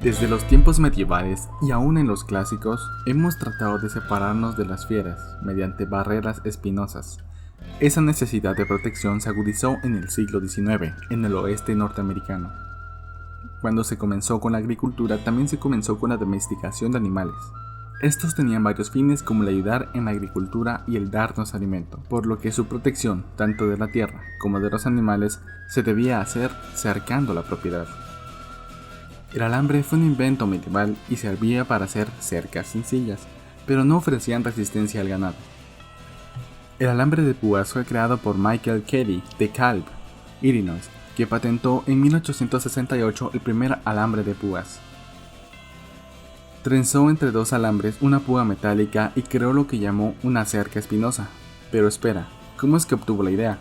Desde los tiempos medievales y aún en los clásicos, hemos tratado de separarnos de las fieras mediante barreras espinosas. Esa necesidad de protección se agudizó en el siglo XIX, en el oeste norteamericano. Cuando se comenzó con la agricultura, también se comenzó con la domesticación de animales. Estos tenían varios fines, como el ayudar en la agricultura y el darnos alimento, por lo que su protección, tanto de la tierra como de los animales, se debía hacer cercando la propiedad. El alambre fue un invento medieval y servía para hacer cercas sencillas, pero no ofrecían resistencia al ganado. El alambre de púas fue creado por Michael Cady de Calb, Illinois, que patentó en 1868 el primer alambre de púas. Trenzó entre dos alambres una púa metálica y creó lo que llamó una cerca espinosa. Pero espera, ¿cómo es que obtuvo la idea?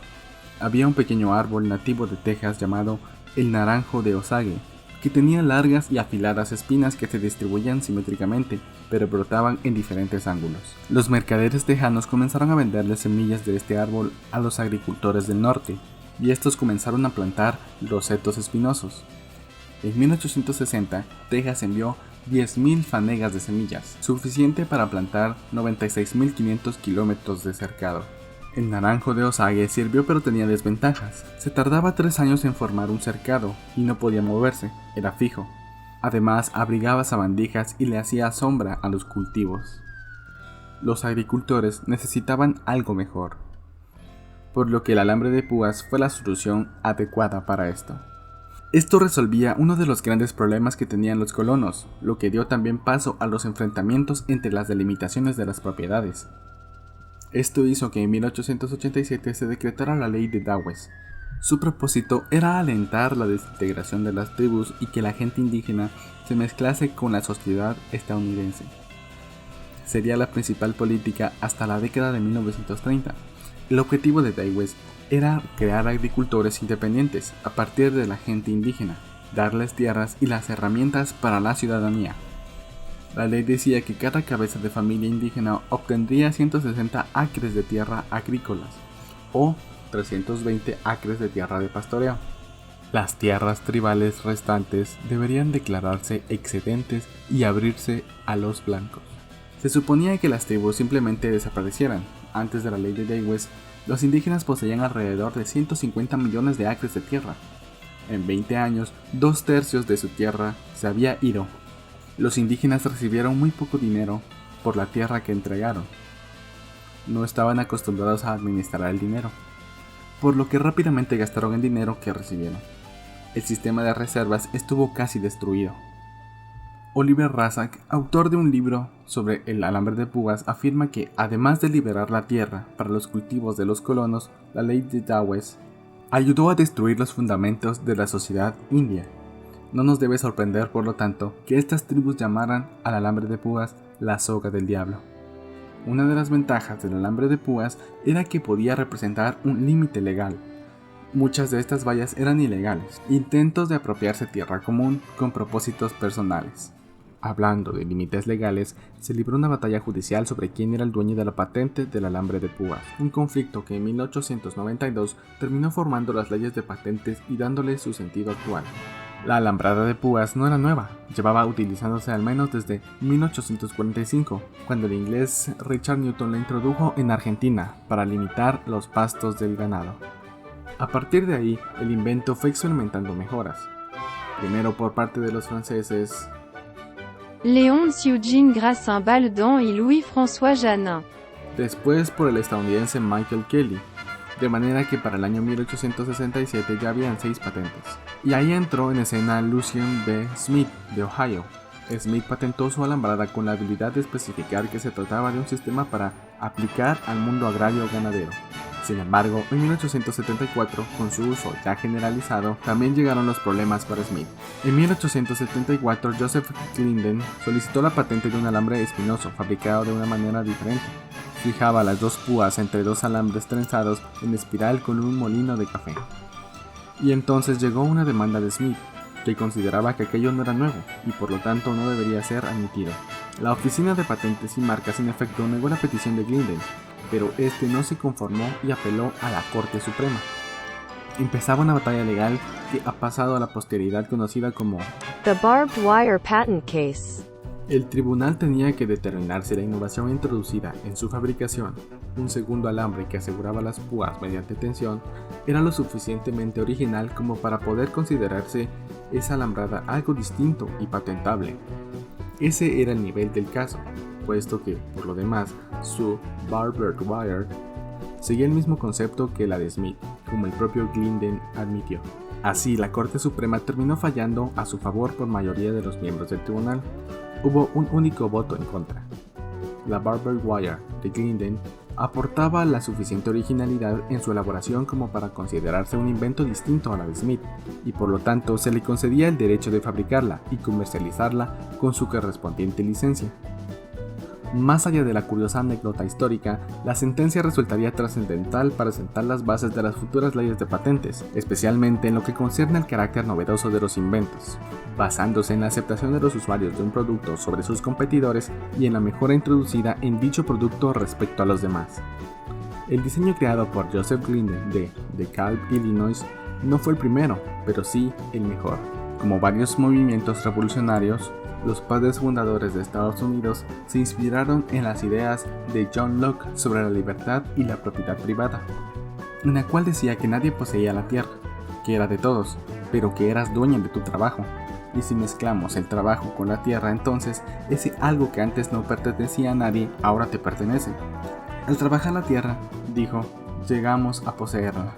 Había un pequeño árbol nativo de Texas llamado el naranjo de Osage, que tenía largas y afiladas espinas que se distribuían simétricamente, pero brotaban en diferentes ángulos. Los mercaderes tejanos comenzaron a venderle semillas de este árbol a los agricultores del norte, y estos comenzaron a plantar rosetos espinosos. En 1860, Texas envió 10.000 fanegas de semillas, suficiente para plantar 96.500 kilómetros de cercado. El naranjo de Osage sirvió, pero tenía desventajas. Se tardaba 3 años en formar un cercado y no podía moverse, era fijo. Además, abrigaba sabandijas y le hacía sombra a los cultivos. Los agricultores necesitaban algo mejor, por lo que el alambre de púas fue la solución adecuada para esto. Esto resolvía uno de los grandes problemas que tenían los colonos, lo que dio también paso a los enfrentamientos entre las delimitaciones de las propiedades. Esto hizo que en 1887 se decretara la ley de Dawes. Su propósito era alentar la desintegración de las tribus y que la gente indígena se mezclase con la sociedad estadounidense. Sería la principal política hasta la década de 1930. El objetivo de Dawes era crear agricultores independientes a partir de la gente indígena, darles tierras y las herramientas para la ciudadanía. La ley decía que cada cabeza de familia indígena obtendría 160 acres de tierra agrícolas o 320 acres de tierra de pastoreo. Las tierras tribales restantes deberían declararse excedentes y abrirse a los blancos. Se suponía que las tribus simplemente desaparecieran. Antes de la ley de Dawes, los indígenas poseían alrededor de 150 millones de acres de tierra. En 20 años, 2/3 de su tierra se había ido. Los indígenas recibieron muy poco dinero por la tierra que entregaron. No estaban acostumbrados a administrar el dinero, por lo que rápidamente gastaron el dinero que recibieron. El sistema de reservas estuvo casi destruido. Oliver Razak, autor de un libro sobre el alambre de púas, afirma que, además de liberar la tierra para los cultivos de los colonos, la ley de Dawes ayudó a destruir los fundamentos de la sociedad india. No nos debe sorprender, por lo tanto, que estas tribus llamaran al alambre de púas la soga del diablo. Una de las ventajas del alambre de púas era que podía representar un límite legal. Muchas de estas vallas eran ilegales, intentos de apropiarse tierra común con propósitos personales. Hablando de límites legales, se libró una batalla judicial sobre quién era el dueño de la patente del alambre de púas, un conflicto que en 1892 terminó formando las leyes de patentes y dándole su sentido actual. La alambrada de púas no era nueva, llevaba utilizándose al menos desde 1845, cuando el inglés Richard Newton la introdujo en Argentina para limitar los pastos del ganado. A partir de ahí, el invento fue experimentando mejoras. Primero por parte de los franceses Léon Xiujin Grassin Baldon y Louis-François Janin. Después por el estadounidense Michael Kelly, de manera que para el año 1867 ya habían 6 patentes. Y ahí entró en escena Lucien B. Smith, de Ohio. Smith patentó su alambrada con la habilidad de especificar que se trataba de un sistema para aplicar al mundo agrario ganadero. Sin embargo, en 1874, con su uso ya generalizado, también llegaron los problemas para Smith. En 1874, Joseph Glinden solicitó la patente de un alambre espinoso fabricado de una manera diferente. Fijaba las 2 púas entre 2 alambres trenzados en espiral con un molino de café. Y entonces llegó una demanda de Smith, que consideraba que aquello no era nuevo y por lo tanto no debería ser admitido. La Oficina de Patentes y Marcas en efecto negó la petición de Glinden, pero este no se conformó y apeló a la Corte Suprema. empezaba una batalla legal que ha pasado a la posteridad conocida como The Barbed Wire Patent Case. el tribunal tenía que determinar si la innovación introducida en su fabricación, un segundo alambre que aseguraba las púas mediante tensión, era lo suficientemente original como para poder considerarse esa alambrada algo distinto y patentable. Ese era el nivel del caso, puesto que, por lo demás, su Barbed Wire seguía el mismo concepto que la de Smith, como el propio Glinden admitió. Así, la Corte Suprema terminó fallando a su favor por mayoría de los miembros del tribunal. Hubo un único voto en contra. La Barbed Wire de Glinden aportaba la suficiente originalidad en su elaboración como para considerarse un invento distinto a la de Smith, y por lo tanto se le concedía el derecho de fabricarla y comercializarla con su correspondiente licencia. Más allá de la curiosa anécdota histórica, la sentencia resultaría trascendental para sentar las bases de las futuras leyes de patentes, especialmente en lo que concierne al carácter novedoso de los inventos, basándose en la aceptación de los usuarios de un producto sobre sus competidores y en la mejora introducida en dicho producto respecto a los demás. El diseño creado por Joseph Glinden de DeKalb, Illinois, no fue el primero, pero sí el mejor. Como varios movimientos revolucionarios, los padres fundadores de Estados Unidos se inspiraron en las ideas de John Locke sobre la libertad y la propiedad privada, en la cual decía que nadie poseía la tierra, que era de todos, pero que eras dueño de tu trabajo. Y si mezclamos el trabajo con la tierra, entonces ese algo que antes no pertenecía a nadie, ahora te pertenece. Al trabajar la tierra, dijo, llegamos a poseerla.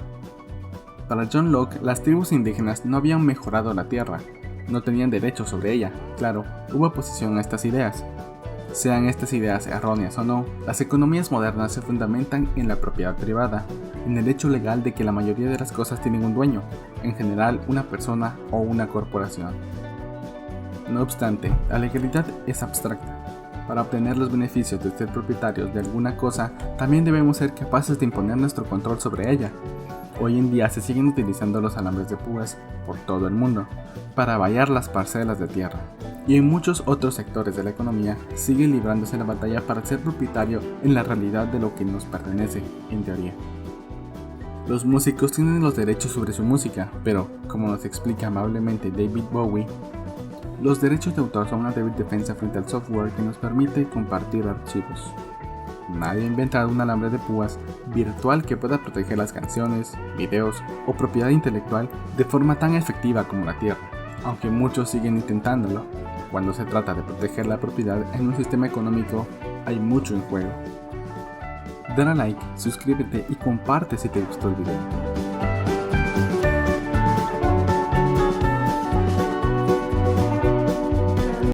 Para John Locke, las tribus indígenas no habían mejorado la tierra, no tenían derecho sobre ella. Claro, hubo oposición a estas ideas. Sean estas ideas erróneas o no, las economías modernas se fundamentan en la propiedad privada, en el hecho legal de que la mayoría de las cosas tienen un dueño, en general una persona o una corporación. No obstante, la legalidad es abstracta. Para obtener los beneficios de ser propietarios de alguna cosa, también debemos ser capaces de imponer nuestro control sobre ella. Hoy en día se siguen utilizando los alambres de púas por todo el mundo para vallar las parcelas de tierra, y en muchos otros sectores de la economía sigue librándose la batalla para ser propietario en la realidad de lo que nos pertenece, en teoría. Los músicos tienen los derechos sobre su música, pero, como nos explica amablemente David Bowie, los derechos de autor son una débil defensa frente al software que nos permite compartir archivos. Nadie ha inventado un alambre de púas virtual que pueda proteger las canciones, videos o propiedad intelectual de forma tan efectiva como la tierra, aunque muchos siguen intentándolo. Cuando se trata de proteger la propiedad en un sistema económico, hay mucho en juego. Dale a like, suscríbete y comparte si te gustó el video.